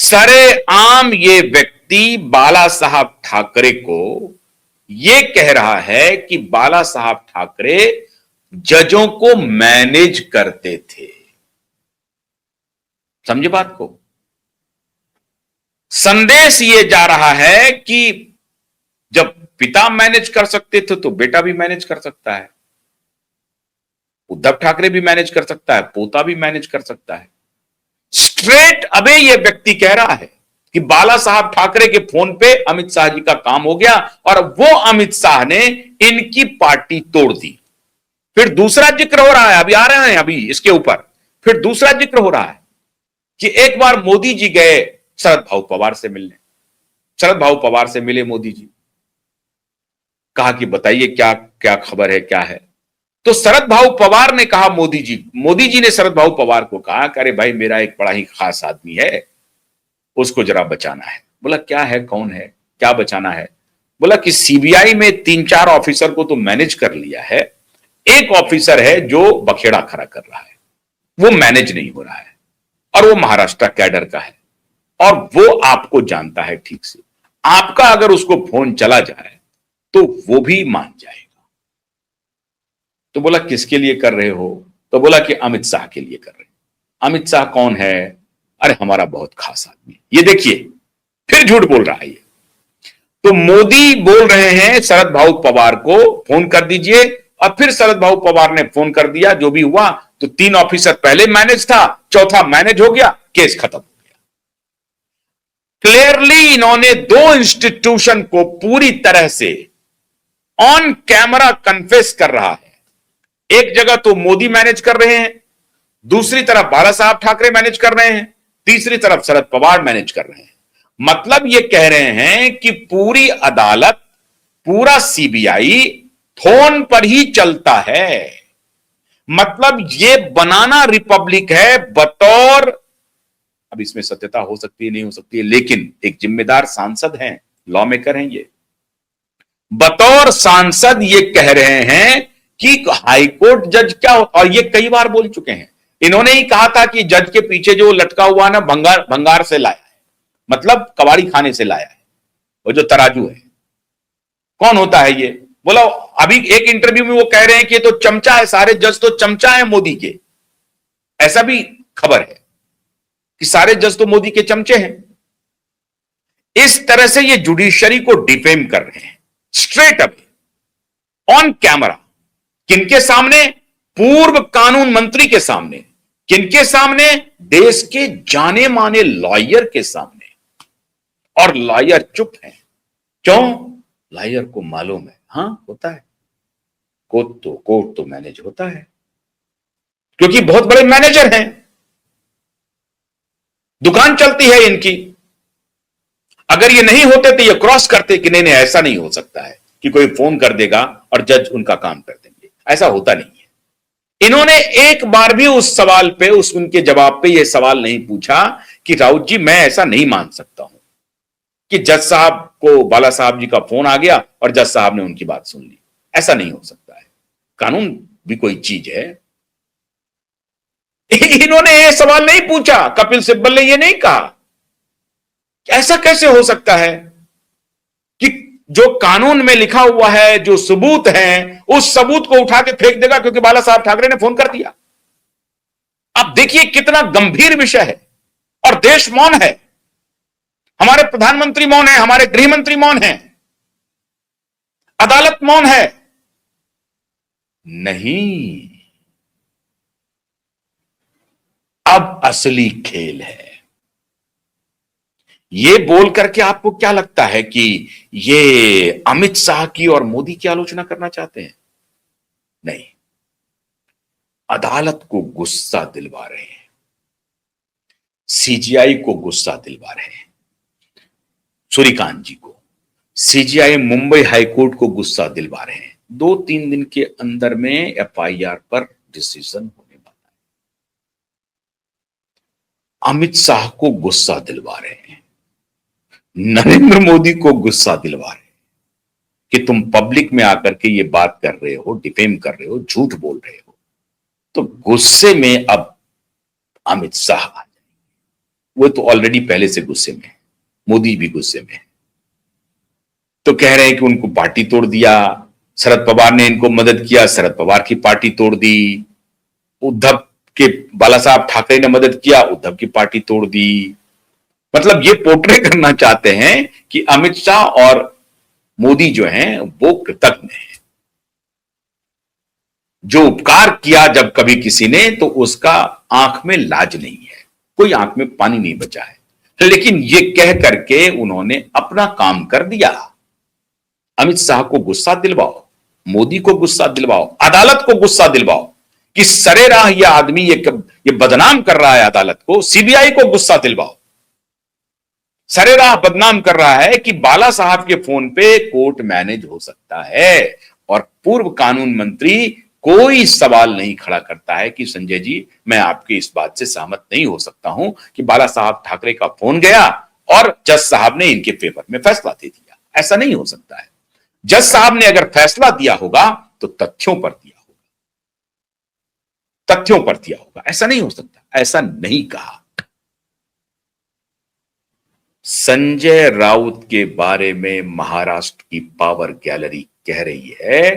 सरेआम ये व्यक्ति बाला साहब ठाकरे को ये कह रहा है कि बाला साहब ठाकरे जजों को मैनेज करते थे। समझे बात को? संदेश ये जा रहा है कि जब पिता मैनेज कर सकते थे तो बेटा भी मैनेज कर सकता है, उद्धव ठाकरे भी मैनेज कर सकता है, पोता भी मैनेज कर सकता है। स्ट्रेट अवे ये व्यक्ति कह रहा है कि बाला साहब ठाकरे के फोन पे अमित शाह जी का काम हो गया और वो अमित शाह ने इनकी पार्टी तोड़ दी। फिर दूसरा जिक्र हो रहा है, अभी आ रहे हैं अभी इसके ऊपर, फिर दूसरा जिक्र हो रहा है कि एक बार मोदी जी गए शरद भाऊ पवार से मिलने। शरद भाऊ पवार से मिले मोदी जी, कहा कि बताइए क्या क्या खबर है, क्या है। तो शरद भाऊ पवार ने कहा मोदी जी ने शरद भाऊ पवार को कहा कि अरे भाई मेरा एक बड़ा ही खास आदमी है, उसको जरा बचाना है। बोला क्या है, कौन है, क्या बचाना है? बोला कि सीबीआई में 3-4 ऑफिसर को तो मैनेज कर लिया है, एक ऑफिसर है जो बखेड़ा खड़ा कर रहा है, वो मैनेज नहीं हो रहा है और वो महाराष्ट्र कैडर का है और वो आपको जानता है ठीक से। आपका अगर उसको फोन चला जाए तो वो भी मान जाएगा। तो बोला किसके लिए कर रहे हो? तो बोला कि अमित शाह के लिए कर रहे हैं। अमित शाह कौन है? अरे हमारा बहुत खास आदमी। ये देखिए फिर झूठ बोल रहा है ये। तो मोदी बोल रहे हैं शरद भाऊ पवार को फोन कर दीजिए और फिर शरद भाऊ पवार ने फोन कर दिया, जो भी हुआ। तो 3 ऑफिसर पहले मैनेज था, चौथा मैनेज हो गया, केस खत्म हो गया। क्लियरली इन्होंने 2 इंस्टीट्यूशन को पूरी तरह से ऑन कैमरा कन्फेस कर रहा है। एक जगह तो मोदी मैनेज कर रहे हैं, दूसरी तरफ बाला साहब ठाकरे मैनेज कर रहे हैं, तीसरी तरफ शरद पवार मैनेज कर रहे हैं। मतलब ये कह रहे हैं कि पूरी अदालत, पूरा सीबीआई फोन पर ही चलता है। मतलब ये बनाना रिपब्लिक है बतौर, अब इसमें सत्यता हो सकती है नहीं हो सकती है, लेकिन एक जिम्मेदार सांसद हैं, लॉ मेकर हैं ये, बतौर सांसद ये कह रहे हैं कि हाईकोर्ट जज क्या, और ये कई बार बोल चुके हैं। इन्होंने ही कहा था कि जज के पीछे जो लटका हुआ ना भंगार से लाया है, मतलब कबाड़ी खाने से लाया है, वो जो तराजू है। कौन होता है ये? बोला अभी एक इंटरव्यू में वो कह रहे हैं कि ये तो चमचा है, सारे जज तो चमचा है मोदी के। ऐसा भी खबर है कि सारे जज तो मोदी के चमचे हैं। इस तरह से ये जुडिशरी को डिफेम कर रहे हैं स्ट्रेट अवे ऑन कैमरा। किनके सामने? पूर्व कानून मंत्री के सामने। किनके सामने? देश के जाने माने लॉयर के सामने। और लॉयर चुप है। क्यों? लॉयर को मालूम है, हां होता है, कोर्ट तो मैनेज होता है, क्योंकि बहुत बड़े मैनेजर हैं, दुकान चलती है इनकी। अगर ये नहीं होते तो ये क्रॉस करते कि नहीं ऐसा नहीं हो सकता है कि कोई फोन कर देगा और जज उनका काम कर देंगे। ऐसा होता नहीं है। इन्होंने एक बार भी उस सवाल पे, उनके जवाब पे यह सवाल नहीं पूछा कि राउत जी मैं ऐसा नहीं मान सकता हूं कि जज साहब को बाला साहब जी का फोन आ गया और जज साहब ने उनकी बात सुन ली। ऐसा नहीं हो सकता है, कानून भी कोई चीज है। इन्होंने यह सवाल नहीं पूछा, कपिल सिब्बल ने यह नहीं कहा। ऐसा कैसे हो सकता है कि जो कानून में लिखा हुआ है, जो सबूत है, उस सबूत को उठा के फेंक देगा क्योंकि बाला साहब ठाकरे ने फोन कर दिया। अब देखिए कितना गंभीर विषय है और देश मौन है, हमारे प्रधानमंत्री मौन है, हमारे गृह मंत्री मौन है, अदालत मौन है। नहीं, अब असली खेल है। ये बोल करके आपको क्या लगता है कि ये अमित शाह की और मोदी की आलोचना करना चाहते हैं? नहीं, अदालत को गुस्सा दिलवा रहे हैं, सीजीआई को गुस्सा दिलवा रहे हैं, सूर्यकांत जी को, सीजीआई मुंबई हाईकोर्ट को गुस्सा दिलवा रहे हैं। 2-3 दिन के अंदर में एफआईआर पर डिसीजन होने वाला है। अमित शाह को गुस्सा दिलवा रहे हैं, नरेंद्र मोदी को गुस्सा दिलवा रहे हैं कि तुम पब्लिक में आकर के ये बात कर रहे हो, डिफेम कर रहे हो, झूठ बोल रहे हो। तो गुस्से में अब अमित शाह आ जाएंगे, वो तो ऑलरेडी पहले से गुस्से में है, मोदी भी गुस्से में है। तो कह रहे हैं कि उनको पार्टी तोड़ दिया, शरद पवार ने इनको मदद किया, शरद पवार की पार्टी तोड़ दी, उद्धव के बाला साहब ठाकरे ने मदद किया, उद्धव की पार्टी तोड़ दी। मतलब ये पोर्ट्रे करना चाहते हैं कि अमित शाह और मोदी जो हैं वो कृतज्ञ हैं। जो उपकार किया जब कभी किसी ने, तो उसका आंख में लाज नहीं है, कोई आंख में पानी नहीं बचा है। लेकिन ये कह करके उन्होंने अपना काम कर दिया। अमित शाह को गुस्सा दिलवाओ, मोदी को गुस्सा दिलवाओ, अदालत को गुस्सा दिलवाओ कि सरेराह ये आदमी ये बदनाम कर रहा है अदालत को। सीबीआई को गुस्सा दिलवाओ, सरेराह बदनाम कर रहा है कि बाला साहब के फोन पे कोर्ट मैनेज हो सकता है, और पूर्व कानून मंत्री कोई सवाल नहीं खड़ा करता है कि संजय जी मैं आपकी इस बात से सहमत नहीं हो सकता हूं कि बाला साहब ठाकरे का फोन गया और जज साहब ने इनके फेवर में फैसला दे दिया। ऐसा नहीं हो सकता है। जज साहब ने अगर फैसला दिया होगा तो तथ्यों पर दिया होगा, तथ्यों पर दिया होगा, ऐसा नहीं हो सकता। ऐसा नहीं कहा। संजय राउत के बारे में महाराष्ट्र की पावर गैलरी कह रही है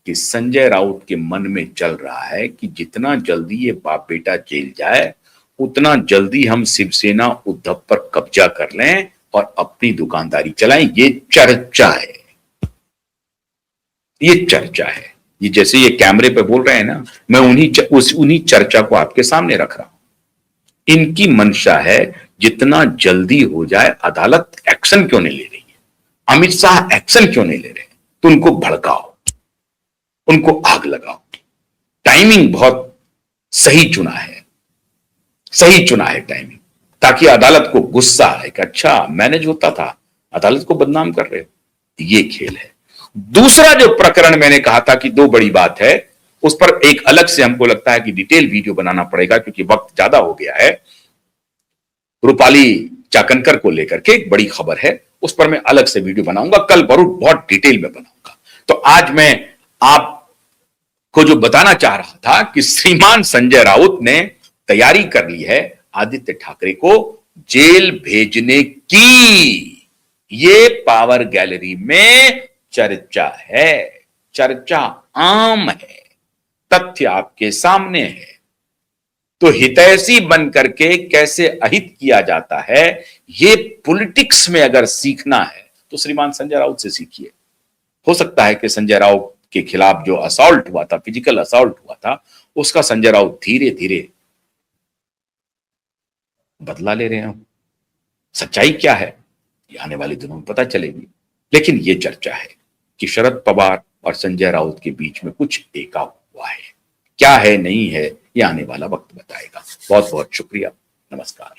कि संजय राउत के मन में चल रहा है कि जितना जल्दी ये बाप बेटा जेल जाए उतना जल्दी हम शिवसेना उद्धव पर कब्जा कर लें और अपनी दुकानदारी चलाएं। ये चर्चा है, ये चर्चा है। ये जैसे ये कैमरे पे बोल रहे हैं ना, मैं उन्हीं चर्चा को आपके सामने रख रहा हूं। इनकी मंशा है जितना जल्दी हो जाए। अदालत एक्शन क्यों नहीं ले रही है, अमित शाह एक्शन क्यों नहीं ले रहे, तो उनको भड़काओ, उनको आग लगाओ। टाइमिंग बहुत सही चुना है, सही चुना है टाइमिंग, ताकि अदालत को गुस्सा आए कि अच्छा मैनेज होता था, अदालत को बदनाम कर रहे हो। ये खेल है। दूसरा जो प्रकरण मैंने कहा था कि दो बड़ी बात है, उस पर एक अलग से हमको लगता है कि डिटेल वीडियो बनाना पड़ेगा क्योंकि वक्त ज्यादा हो गया है। रूपाली चाकनकर को लेकर के एक बड़ी खबर है, उस पर मैं अलग से वीडियो बनाऊंगा, कल बहुत डिटेल में बनाऊंगा। तो आज मैं आपको जो बताना चाह रहा था कि श्रीमान संजय राउत ने तैयारी कर ली है आदित्य ठाकरे को जेल भेजने की। ये पावर गैलरी में चर्चा है, चर्चा आम है, तथ्य आपके सामने है। तो हितैषी बन करके कैसे अहित किया जाता है, ये पॉलिटिक्स में अगर सीखना है तो श्रीमान संजय राउत से सीखिए। हो सकता है कि संजय राउत के खिलाफ जो असॉल्ट हुआ था, फिजिकल असॉल्ट हुआ था, उसका संजय राउत धीरे धीरे बदला ले रहे हो। सच्चाई क्या है ये आने वाले दिनों में पता चलेगी। लेकिन ये चर्चा है कि शरद पवार और संजय राउत के बीच में कुछ टेका हुआ है। क्या है नहीं है ये आने वाला वक्त बताएगा। बहुत बहुत शुक्रिया, नमस्कार।